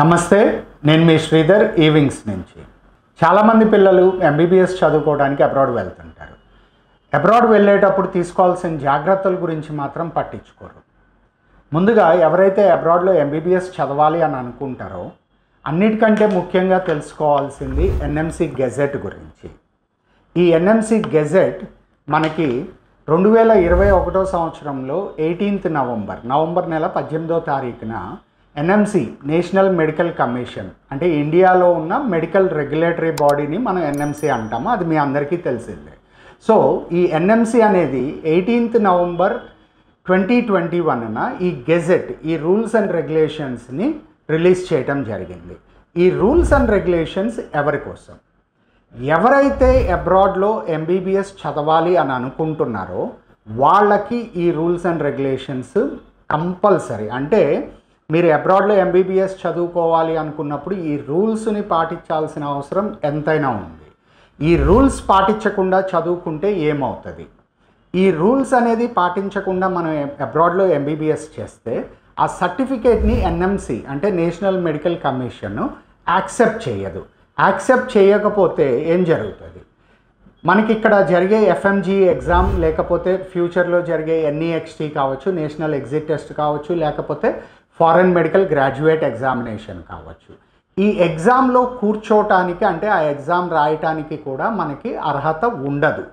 నమస్తే, నేను మీ శ్రీధర్ ఈవింగ్స్ నుంచి. చాలామంది పిల్లలు ఎంబీబీఎస్ చదువుకోవడానికి అబ్రాడ్ వెళ్తుంటారు. అబ్రాడ్ వెళ్ళేటప్పుడు తీసుకోవాల్సిన జాగ్రత్తల గురించి మాత్రం పట్టించుకోరు. ముందుగా ఎవరైతే అబ్రాడ్లో ఎంబీబీఎస్ చదవాలి అని అనుకుంటారో అన్నిటికంటే ముఖ్యంగా తెలుసుకోవాల్సింది ఎన్ఎంసీ గెజెట్ గురించి. ఈ ఎన్ఎంసీ గెజెట్ మనకి 2021 సంవత్సరంలో 18 నవంబర్ నెల 18వ తారీఖున ఎన్ఎంసీ నేషనల్ మెడికల్ కమిషన్ అంటే ఇండియాలో ఉన్న మెడికల్ రెగ్యులేటరీ బాడీని మనం ఎన్ఎంసీ అంటాము. అది మీ అందరికీ తెలిసిందే. సో ఈ ఎన్ఎంసీ అనేది 18 నవంబర్ 2021న ఈ గెజెట్, ఈ రూల్స్ అండ్ రెగ్యులేషన్స్ని రిలీజ్ చేయటం జరిగింది. ఈ రూల్స్ అండ్ రెగ్యులేషన్స్ ఎవరి కోసం? ఎవరైతే అబ్రాడ్లో ఎంబీబీఎస్ చదవాలి అని అనుకుంటున్నారో వాళ్ళకి ఈ రూల్స్ అండ్ రెగ్యులేషన్స్ కంపల్సరీ. అంటే మీరు అబ్రాడ్లో ఎంబీబీఎస్ చదువుకోవాలి అనుకున్నప్పుడు ఈ రూల్స్ని పాటించాల్సిన అవసరం ఎంతైనా ఉంది. ఈ రూల్స్ పాటించకుండా చదువుకుంటే ఏమవుతుంది? ఈ రూల్స్ అనేది పాటించకుండా మనం అబ్రాడ్లో ఎంబీబీఎస్ చేస్తే ఆ సర్టిఫికేట్ని ఎన్ఎంసీ అంటే నేషనల్ మెడికల్ కమిషన్ యాక్సెప్ట్ చేయదు. యాక్సెప్ట్ చేయకపోతే ఏం జరుగుతుంది? మనకి ఇక్కడ జరిగే ఎఫ్ఎంజీ ఎగ్జామ్, లేకపోతే ఫ్యూచర్లో జరిగే ఎన్ఈఎక్స్టీ కావచ్చు, నేషనల్ ఎగ్జిట్ టెస్ట్ కావచ్చు, లేకపోతే ఫారెన్ మెడికల్ గ్రాడ్యుయేట్ ఎగ్జామినేషన్ కావచ్చు, ఈ ఎగ్జామ్లో కూర్చోటానికి అంటే ఆ ఎగ్జామ్ రాయటానికి కూడా మనకి అర్హత ఉండదు.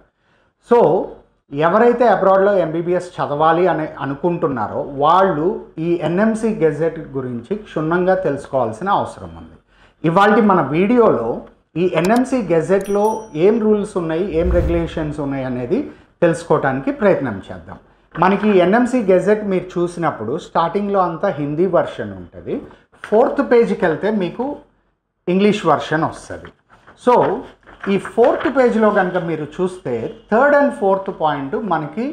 సో ఎవరైతే అబ్రాడ్లో ఎంబీబీఎస్ చదవాలి అని అనుకుంటున్నారో వాళ్ళు ఈ ఎన్ఎంసీ గెజెట్ గురించి క్షుణ్ణంగా తెలుసుకోవాల్సిన అవసరం ఉంది. ఇవాళ మన వీడియోలో ఈ ఎన్ఎంసీ గెజెట్లో ఏం రూల్స్ ఉన్నాయి, ఏం రెగ్యులేషన్స్ ఉన్నాయి అనేది తెలుసుకోవడానికి ప్రయత్నం చేద్దాం. మనకి ఎన్ఎంసీ గెజెట్ మీరు చూసినప్పుడు స్టార్టింగ్లో అంతా హిందీ వర్షన్ ఉంటుంది. 4th పేజీకి వెళ్తే మీకు ఇంగ్లీష్ వర్షన్ వస్తుంది. సో ఈ 4th పేజీలో కనుక మీరు చూస్తే 3rd and 4th పాయింట్ మనకి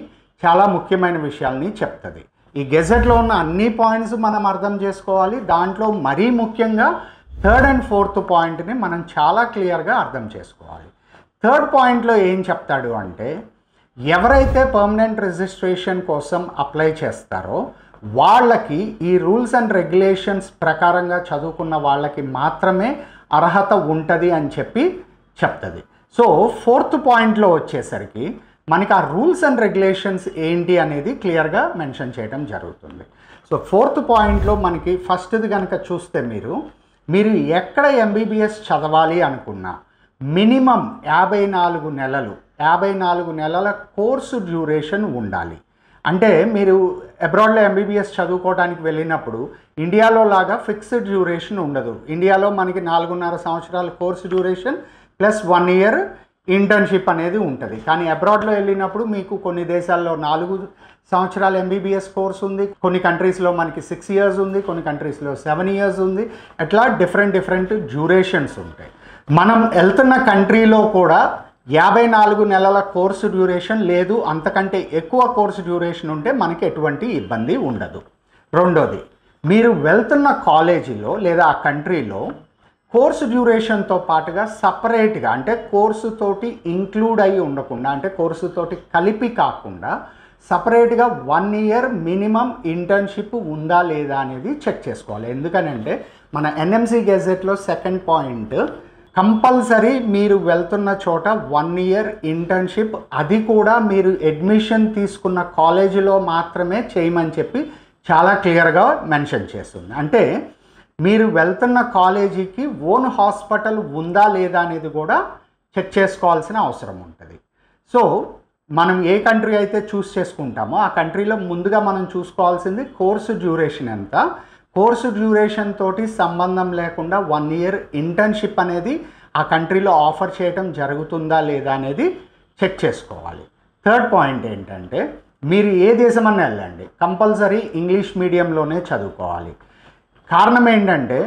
చాలా ముఖ్యమైన విషయాల్ని చెప్తుంది. ఈ గెజెట్లో ఉన్న అన్ని పాయింట్స్ మనం అర్థం చేసుకోవాలి. దాంట్లో మరీ ముఖ్యంగా 3rd and 4th పాయింట్ని మనం చాలా క్లియర్గా అర్థం చేసుకోవాలి. 3rd పాయింట్లో ఏం చెప్తాడు అంటే ఎవరైతే పర్మనెంట్ రిజిస్ట్రేషన్ కోసం అప్లై చేస్తారో వాళ్ళకి ఈ రూల్స్ అండ్ రెగ్యులేషన్స్ ప్రకారంగా చదువుకున్న వాళ్ళకి మాత్రమే అర్హత ఉంటుంది అని చెప్తుంది. సో 4th పాయింట్లో వచ్చేసరికి మనకి ఆ రూల్స్ అండ్ రెగ్యులేషన్స్ ఏంటి అనేది క్లియర్గా మెన్షన్ చేయడం జరుగుతుంది. సో 4th పాయింట్లో మనకి ఫస్ట్ది కనుక చూస్తే మీరు ఎక్కడ ఎంబీబీఎస్ చదవాలి అనుకున్నా మినిమం 54 నెలల కోర్సు డ్యూరేషన్ ఉండాలి. అంటే మీరు అబ్రాడ్లో ఎంబీబీఎస్ చదువుకోవడానికి వెళ్ళినప్పుడు ఇండియాలో లాగా ఫిక్స్డ్ డ్యూరేషన్ ఉండదు. ఇండియాలో మనకి 4.5 సంవత్సరాల course duration plus 1 year internship అనేది ఉంటుంది. కానీ అబ్రాడ్లో వెళ్ళినప్పుడు మీకు కొన్ని దేశాల్లో 4 సంవత్సరాల ఎంబీబీఎస్ కోర్స్ ఉంది, కొన్ని కంట్రీస్లో మనకి 6 ఇయర్స్ ఉంది, కొన్ని కంట్రీస్లో 7 ఇయర్స్ ఉంది. అట్లా డిఫరెంట్ డ్యూరేషన్స్ ఉంటాయి. మనం వెళ్తున్న కంట్రీలో కూడా 54 నెలల కోర్సు డ్యూరేషన్ లేదు, అంతకంటే ఎక్కువ కోర్సు డ్యూరేషన్ ఉంటే మనకి ఎటువంటి ఇబ్బంది ఉండదు. రెండోది, మీరు వెళ్తున్న కాలేజీలో లేదా ఆ కంట్రీలో కోర్సు డ్యూరేషన్తో పాటుగా సపరేట్గా అంటే కోర్సుతోటి ఇంక్లూడ్ అయ్యి ఉండకుండా, అంటే కోర్సుతోటి కలిపి కాకుండా సపరేట్గా 1 ఇయర్ మినిమం ఇంటర్న్షిప్ ఉందా లేదా అనేది చెక్ చేసుకోవాలి. ఎందుకనంటే మన ఎన్ఎంసీ గెజెట్లో 2nd పాయింట్ కంపల్సరీ మీరు వెళ్తున్న చోట 1 ఇయర్ ఇంటర్న్షిప్, అది కూడా మీరు అడ్మిషన్ తీసుకున్న కాలేజీలో మాత్రమే చేయమని చెప్పి చాలా క్లియర్గా మెన్షన్ చేస్తుంది. అంటే మీరు వెళ్తున్న కాలేజీకి ఓన్ హాస్పిటల్ ఉందా లేదా అనేది కూడా చెక్ చేసుకోవాల్సిన అవసరం ఉంటుంది. సో మనం ఏ కంట్రీ అయితే చూస్ చేసుకుంటామో ఆ కంట్రీలో ముందుగా మనం చూసుకోవాల్సింది కోర్సు డ్యూరేషన్ ఎంత. కోర్సు డ్యూరేషన్ తోటి సంబంధం లేకుండా 1 ఇయర్ ఇంటర్న్షిప్ అనేది ఆ కంట్రీలో ఆఫర్ చేయటం జరుగుతుందా లేదా అనేది చెక్ చేసుకోవాలి. 3rd పాయింట్ ఏంటంటే మీరు ఏ దేశమన్నా వెళ్ళండి కంపల్సరీ ఇంగ్లీష్ మీడియంలోనే చదువుకోవాలి. కారణం ఏంటంటే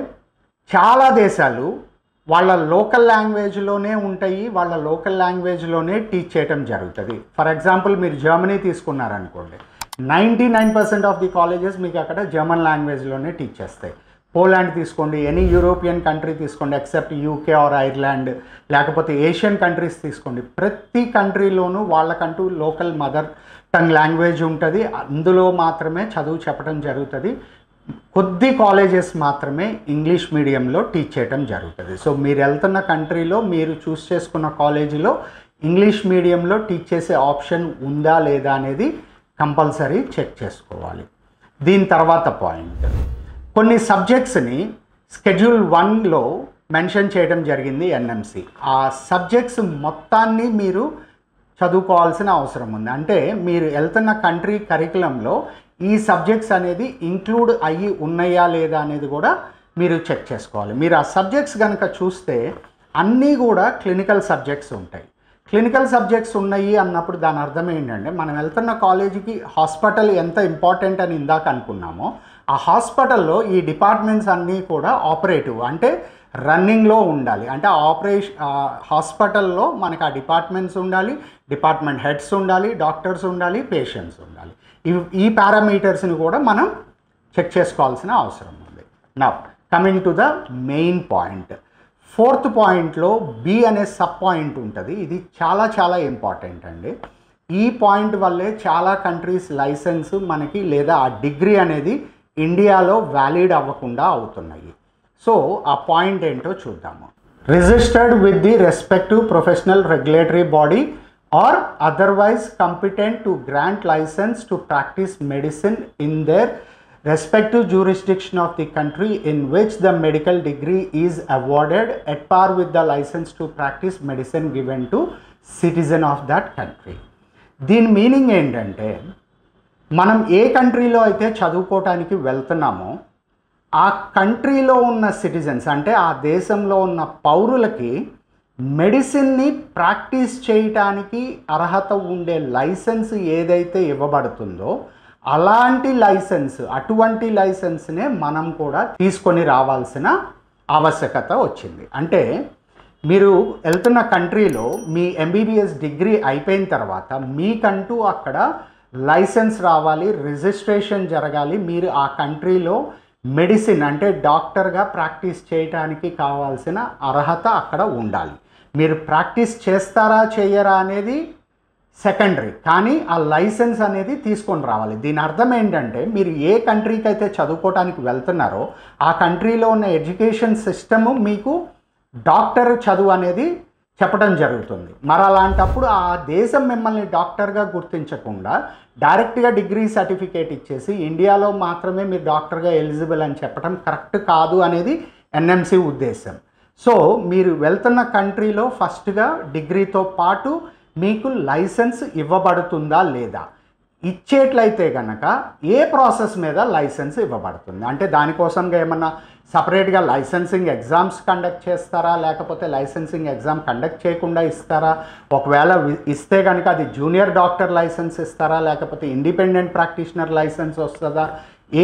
చాలా దేశాలు వాళ్ళ లోకల్ లాంగ్వేజ్లోనే ఉంటాయి, వాళ్ళ లోకల్ లాంగ్వేజ్లోనే టీచ్ చేయటం జరుగుతుంది. ఫర్ ఎగ్జాంపుల్ మీరు జర్మనీ తీసుకున్నారనుకోండి, 99% ఆఫ్ ది కాలేజెస్ మీకు అక్కడ జర్మన్ లాంగ్వేజ్లోనే టీచ్ చేస్తాయి. పోలాండ్ తీసుకోండి, ఎనీ యూరోపియన్ కంట్రీ తీసుకోండి ఎక్సెప్ట్ యూకే ఆర్ ఐర్లాండ్, లేకపోతే ఏషియన్ కంట్రీస్ తీసుకోండి, ప్రతి కంట్రీలోనూ వాళ్ళకంటూ లోకల్ మదర్ టంగ్ లాంగ్వేజ్ ఉంటుంది, అందులో మాత్రమే చదువు చెప్పడం జరుగుతుంది. కొద్ది కాలేజెస్ మాత్రమే ఇంగ్లీష్ మీడియంలో టీచ్ చేయడం జరుగుతుంది. సో మీరు వెళ్తున్న కంట్రీలో మీరు చూస్ చేసుకున్న కాలేజీలో ఇంగ్లీష్ మీడియంలో టీచ్ చేసే ఆప్షన్ ఉందా లేదా అనేది కంపల్సరీ చెక్ చేసుకోవాలి. దీని తర్వాత పాయింట్, కొన్ని సబ్జెక్ట్స్ని షెడ్యూల్ 1లో మెన్షన్ చేయడం జరిగింది ఎన్ఎంసి. ఆ సబ్జెక్ట్స్ మొత్తాన్ని మీరు చదువుకోవాల్సిన అవసరం ఉంది. అంటే మీరు వెళ్తున్న కంట్రీ కరికులంలో ఈ సబ్జెక్ట్స్ అనేది ఇంక్లూడ్ అయ్యి ఉన్నాయా లేదా అనేది కూడా మీరు చెక్ చేసుకోవాలి. మీరు ఆ సబ్జెక్ట్స్ కనుక చూస్తే అన్నీ కూడా క్లినికల్ సబ్జెక్ట్స్ ఉంటాయి. క్లినికల్ సబ్జెక్ట్స్ ఉన్నాయి అన్నప్పుడు దాని అర్థం ఏంటంటే, మనం వెళ్తున్న కాలేజీకి హాస్పిటల్ ఎంత ఇంపార్టెంట్ అని ఇందాక అనుకున్నామో, ఆ హాస్పిటల్లో ఈ డిపార్ట్మెంట్స్ అన్నీ కూడా ఆపరేటివ్ అంటే రన్నింగ్లో ఉండాలి. అంటే హాస్పిటల్లో మనకు ఆ డిపార్ట్మెంట్స్ ఉండాలి, డిపార్ట్మెంట్ హెడ్స్ ఉండాలి, డాక్టర్స్ ఉండాలి, పేషెంట్స్ ఉండాలి. ఈ పారామీటర్స్ని కూడా మనం చెక్ చేసుకోవాల్సిన అవసరం ఉంది. Now coming to the main point, 4th పాయింట్లో బి అనే సబ్ పాయింట్ ఉంటుంది. ఇది చాలా చాలా ఇంపార్టెంట్ అండి. ఈ పాయింట్ వల్లే చాలా కంట్రీస్ లైసెన్స్ మనకి లేదా ఆ డిగ్రీ అనేది ఇండియాలో వ్యాలిడ్ అవ్వకుండా అవుతున్నాయి. సో ఆ పాయింట్ ఏంటో చూద్దాము. Registered with the respective professional regulatory body or otherwise competent to grant license to practice medicine in their respective jurisdiction of the country in which the medical degree is awarded at par with the license to practice medicine given to citizen of that country. దీని meaning ఏంటంటే, మనం ఏ కంట్రీలో అయితే చదువుకోవటానికి వెళ్తున్నామో ఆ కంట్రీలో ఉన్న citizens అంటే ఆ దేశంలో ఉన్న పౌరులకి మెడిసిన్ని ప్రాక్టీస్ చేయటానికి అర్హత ఉండే లైసెన్స్ ఏదైతే ఇవ్వబడుతుందో అటువంటి లైసెన్స్నే మనం కూడా తీసుకొని రావాల్సిన ఆవశ్యకత వచ్చింది. అంటే మీరు వెళ్తున్న కంట్రీలో మీ ఎంబీబీఎస్ డిగ్రీ అయిపోయిన తర్వాత మీకంటూ అక్కడ లైసెన్స్ రావాలి, రిజిస్ట్రేషన్ జరగాలి. మీరు ఆ కంట్రీలో మెడిసిన్ అంటే డాక్టర్గా ప్రాక్టీస్ చేయడానికి కావాల్సిన అర్హత అక్కడ ఉండాలి. మీరు ప్రాక్టీస్ చేస్తారా చేయరా అనేది సెకండరీ, కానీ ఆ లైసెన్స్ అనేది తీసుకొని రావాలి. దీని అర్థం ఏంటంటే, మీరు ఏ కంట్రీకి అయితే చదువుకోవడానికి వెళ్తున్నారో ఆ కంట్రీలో ఉన్న ఎడ్యుకేషన్ సిస్టము మీకు డాక్టర్ చదువు అనేది చెప్పడం జరుగుతుంది. మరి అలాంటప్పుడు ఆ దేశం మిమ్మల్ని డాక్టర్గా గుర్తించకుండా డైరెక్ట్గా డిగ్రీ సర్టిఫికేట్ ఇచ్చేసి ఇండియాలో మాత్రమే మీరు డాక్టర్గా ఎలిజిబుల్ అని చెప్పడం కరెక్ట్ కాదు అనేది ఎన్ఎంసి ఉద్దేశం. సో మీరు వెళ్తున్న కంట్రీలో ఫస్ట్గా డిగ్రీతో పాటు మీకు లైసెన్స్ ఇవ్వబడుతుందా లేదా, ఇచ్చేట్లయితే కనుక ఏ ప్రాసెస్ మీద లైసెన్స్ ఇవ్వబడుతుంది అంటే దానికోసంగా ఏమన్నా సపరేట్గా లైసెన్సింగ్ ఎగ్జామ్స్ కండక్ట్ చేస్తారా, లేకపోతే లైసెన్సింగ్ ఎగ్జామ్ కండక్ట్ చేయకుండా ఇస్తారా, ఒకవేళ ఇస్తే కనుక అది జూనియర్ డాక్టర్ లైసెన్స్ ఇస్తారా, లేకపోతే ఇండిపెండెంట్ ప్రాక్టీషనర్ లైసెన్స్ వస్తుందా,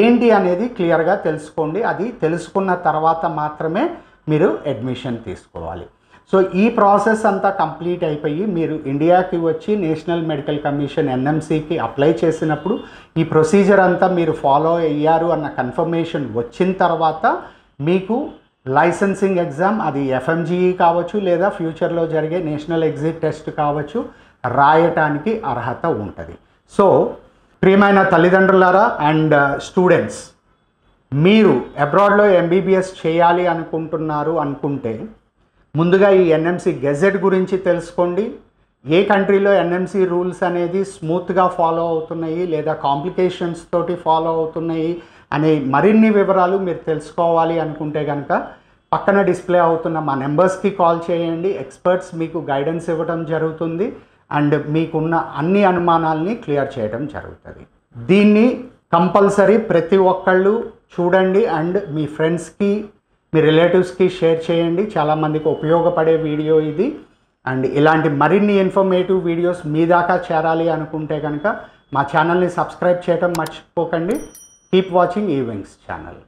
ఏంటి అనేది క్లియర్గా తెలుసుకోండి. అది తెలుసుకున్న తర్వాత మాత్రమే మీరు అడ్మిషన్ తీసుకోవాలి. సో ఈ ప్రాసెస్ అంతా కంప్లీట్ అయిపోయి మీరు ఇండియాకి వచ్చి నేషనల్ మెడికల్ కమిషన్ ఎన్ఎంసికి అప్లై చేసినప్పుడు ఈ ప్రొసీజర్ అంతా మీరు ఫాలో అయ్యారు అన్న కన్ఫర్మేషన్ వచ్చిన తర్వాత మీకు లైసెన్సింగ్ ఎగ్జామ్, అది ఎఫ్ఎంజీఈ కావచ్చు లేదా ఫ్యూచర్లో జరిగే నేషనల్ ఎగ్జిట్ టెస్ట్ కావచ్చు, రాయటానికి అర్హత ఉంటుంది. సో ప్రియమైన తల్లిదండ్రులారా అండ్ స్టూడెంట్స్, మీరు అబ్రాడ్లో ఎంబీబీఎస్ చేయాలి అనుకుంటే ముందుగా ఈ ఎన్ఎంసి గెజెట్ గురించి తెలుసుకోండి. ఏ కంట్రీలో ఎన్ఎంసి రూల్స్ అనేది స్మూత్గా ఫాలో అవుతున్నాయి లేదా కాంప్లికేషన్స్ తోటి ఫాలో అవుతున్నాయి అనే మరిన్ని వివరాలు మీరు తెలుసుకోవాలి అనుకుంటే కనుక పక్కన డిస్ప్లే అవుతున్న మా నెంబర్స్కి కాల్ చేయండి. ఎక్స్పర్ట్స్ మీకు గైడెన్స్ ఇవ్వడం జరుగుతుంది అండ్ మీకున్న అన్ని అనుమానాలని క్లియర్ చేయడం జరుగుతుంది. దీన్ని కంపల్సరీ ప్రతి ఒక్కళ్ళు చూడండి అండ్ మీ ఫ్రెండ్స్కి మీ రిలేటివ్స్కి షేర్ చేయండి. చాలామందికి ఉపయోగపడే వీడియో ఇది. అండ్ ఇలాంటి మరిన్ని ఇన్ఫర్మేటివ్ వీడియోస్ మీ దాకా చేరాలి అనుకుంటే కనుక మా ఛానల్ని సబ్స్క్రైబ్ చేయడం మర్చిపోకండి. కీప్ వాచింగ్ ఈ వింగ్స్ ఛానల్.